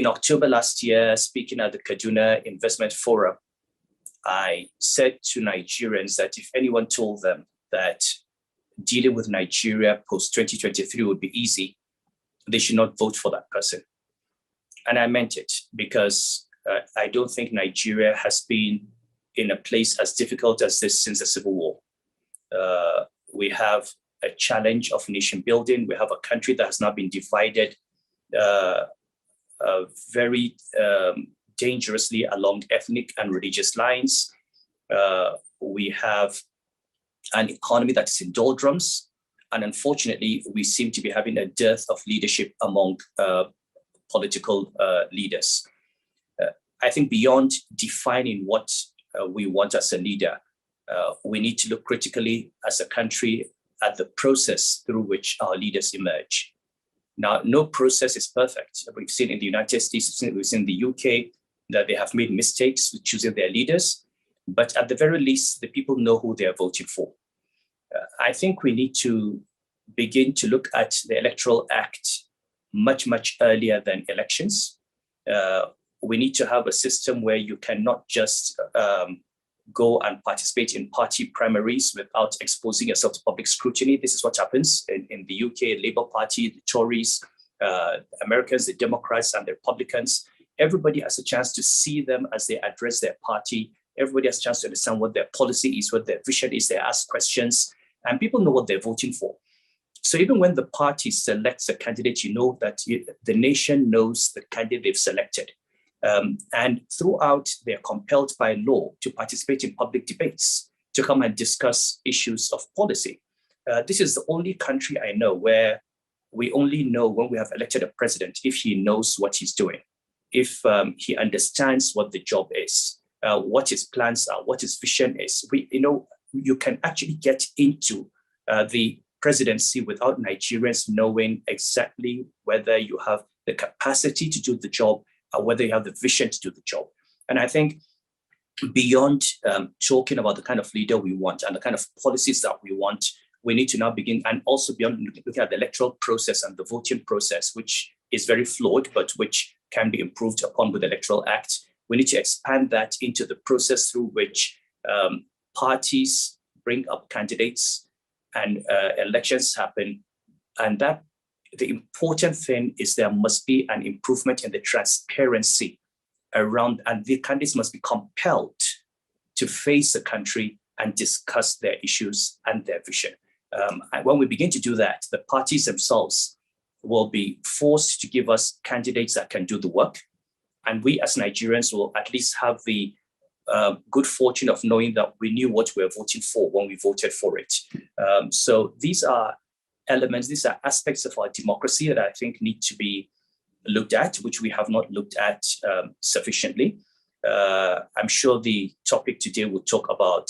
In October last year, speaking at the Kaduna Investment Forum, I said to Nigerians that if anyone told them that dealing with Nigeria post-2023 would be easy, they should not vote for that person. And I meant it, because I don't think Nigeria has been in a place as difficult as this since the Civil War. We have a challenge of nation building. We have a country that has now been divided very dangerously along ethnic and religious lines. We have an economy that is in doldrums. And unfortunately, we seem to be having a dearth of leadership among political leaders. I think beyond defining what we want as a leader, we need to look critically as a country at the process through which our leaders emerge. Now, no process is perfect. We've seen in the United States, we've seen in the UK, that they have made mistakes with choosing their leaders. But at the very least, the people know who they are voting for. I think we need to begin to look at the Electoral Act much, much earlier than elections. We need to have a system where you cannot just go and participate in party primaries without exposing yourself to public scrutiny. This is what happens in the UK, Labour Party, the Tories, Americans, the Democrats, and the Republicans. Everybody has a chance to see them as they address their party. Everybody has a chance to understand what their policy is, what their vision is. They ask questions, and people know what they're voting for. So even when the party selects a candidate, you know that the nation knows the candidate they've selected. And throughout, they're compelled by law to participate in public debates, to come and discuss issues of policy. This is the only country I know where we only know when we have elected a president if he knows what he's doing, if he understands what the job is, what his plans are, what his vision is. You can actually get into the presidency without Nigerians knowing exactly whether you have the capacity to do the job or whether you have the vision to do the job. And I think beyond talking about the kind of leader we want and the kind of policies that we want, we need to now begin, and also beyond looking at the electoral process and the voting process, which is very flawed, but which can be improved upon with the Electoral Act. We need to expand that into the process through which parties bring up candidates and elections happen. And that the important thing is there must be an improvement in the transparency around, and the candidates must be compelled to face the country and discuss their issues and their vision. And when we begin to do that, the parties themselves will be forced to give us candidates that can do the work. And we as Nigerians will at least have the good fortune of knowing that we knew what we were voting for when we voted for it. So these are elements, these are aspects of our democracy that I think need to be looked at, which we have not looked at sufficiently. I'm sure the topic today will talk about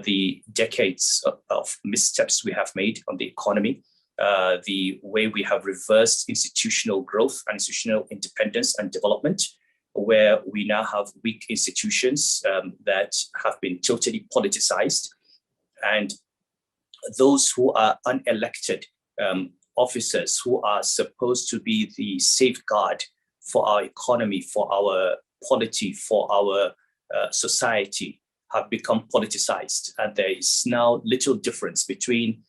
the decades of missteps we have made on the economy, the way we have reversed institutional growth and institutional independence and development, where we now have weak institutions that have been totally politicized. And those who are unelected officers who are supposed to be the safeguard for our economy, for our polity, for our society, have become politicized. And there is now little difference between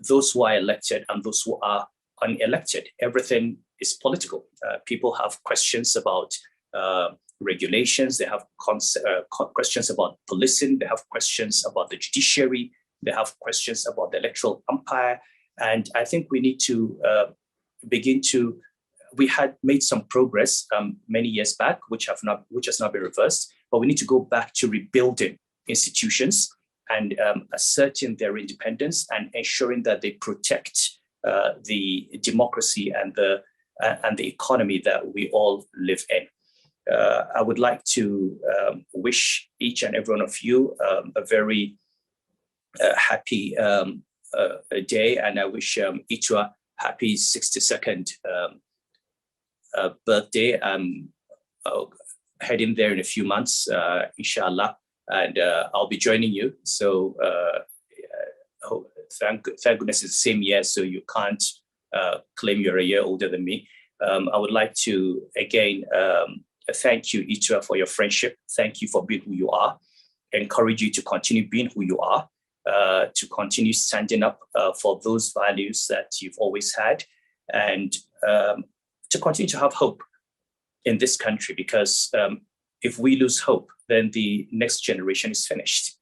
those who are elected and those who are unelected. Everything is political. People have questions about regulations. They have questions about policing. They have questions about the judiciary. They have questions about the electoral umpire. And I think we need to we had made some progress many years back, which has now been reversed, but we need to go back to rebuilding institutions and asserting their independence and ensuring that they protect the democracy and the economy that we all live in. I would like to wish each and every one of you a very happy day, and I wish Itwa happy 62nd birthday. I'll head in there in a few months, inshallah, and I'll be joining you. So thank goodness it's the same year, so you can't claim you're a year older than me. I would like to, again, thank you, Itua, for your friendship. Thank you for being who you are. Encourage you to continue being who you are, to continue standing up for those values that you've always had, and to continue to have hope in this country, because if we lose hope, then the next generation is finished.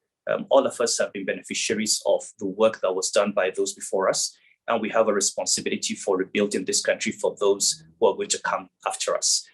All of us have been beneficiaries of the work that was done by those before us, and we have a responsibility for rebuilding this country for those who are going to come after us.